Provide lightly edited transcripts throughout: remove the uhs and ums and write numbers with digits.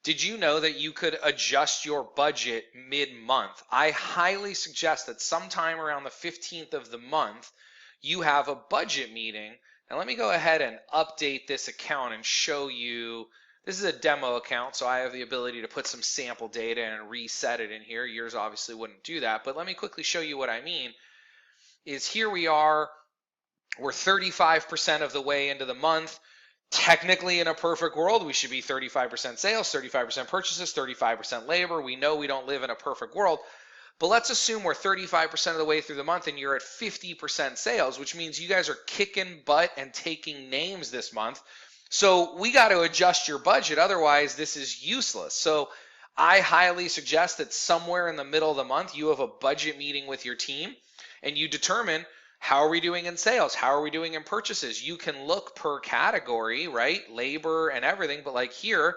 Did you know that you could adjust your budget mid-month? I highly suggest that sometime around the 15th of the month, you have a budget meeting. Now let me go ahead and update this account and show you. This is a demo account, so I have the ability to put some sample data and reset it in here. Yours obviously wouldn't do that, but let me quickly show you what I mean. Is here we are, we're 35% of the way into the month. Technically, in a perfect world, we should be 35% sales, 35% purchases, 35% labor. We know we don't live in a perfect world, but let's assume we're 35% of the way through the month and you're at 50% sales, which means you guys are kicking butt and taking names this month. So we got to adjust your budget. Otherwise, this is useless. So I highly suggest that somewhere in the middle of the month, you have a budget meeting with your team and you determine, how are we doing in sales? How are we doing in purchases? You can look per category, right? Labor and everything, but like here,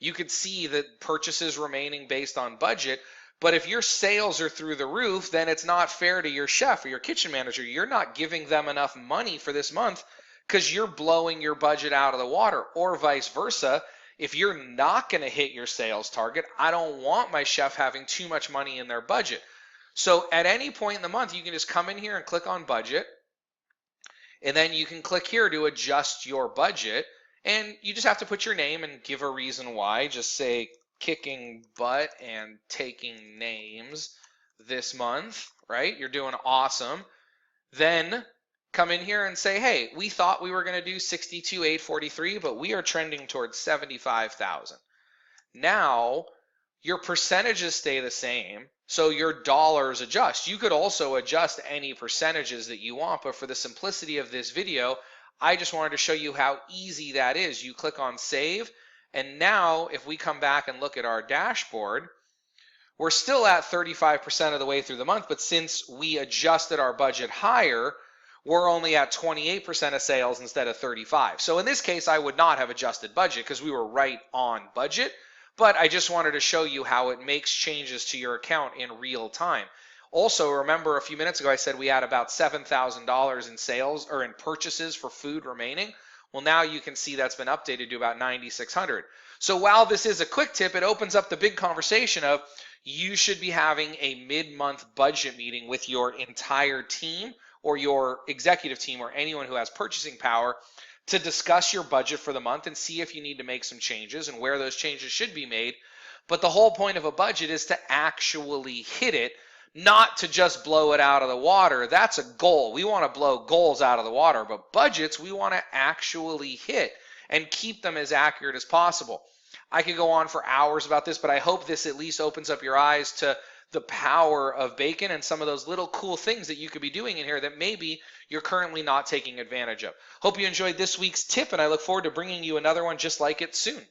you could see that purchases remaining based on budget. But if your sales are through the roof, then it's not fair to your chef or your kitchen manager. You're not giving them enough money for this month because you're blowing your budget out of the water, or vice versa. If you're not going to hit your sales target, I don't want my chef having too much money in their budget. So at any point in the month, you can just come in here and click on budget, and then you can click here to adjust your budget, and you just have to put your name and give a reason why. Just say kicking butt and taking names this month, right? You're doing awesome. Then come in here and say, hey, we thought we were going to do 62,843, but we are trending towards 75,000. Now your percentages stay the same, so your dollars adjust. You could also adjust any percentages that you want, but for the simplicity of this video, I just wanted to show you how easy that is. You click on save, and now if we come back and look at our dashboard, we're still at 35% of the way through the month, but since we adjusted our budget higher, we're only at 28% of sales instead of 35. So in this case, I would not have adjusted budget because we were right on budget. But I just wanted to show you how it makes changes to your account in real time. Also, remember a few minutes ago I said we had about $7,000 in sales or in purchases for food remaining. Well, now you can see that's been updated to about 9,600. So while this is a quick tip, it opens up the big conversation of you should be having a mid-month budget meeting with your entire team or your executive team or anyone who has purchasing power to discuss your budget for the month and see if you need to make some changes and where those changes should be made. But the whole point of a budget is to actually hit it, not to just blow it out of the water. That's a goal. We want to blow goals out of the water, but budgets we want to actually hit and keep them as accurate as possible. I could go on for hours about this, but I hope this at least opens up your eyes to the power of Bacon and some of those little cool things that you could be doing in here that maybe you're currently not taking advantage of. Hope you enjoyed this week's tip, and I look forward to bringing you another one just like it soon.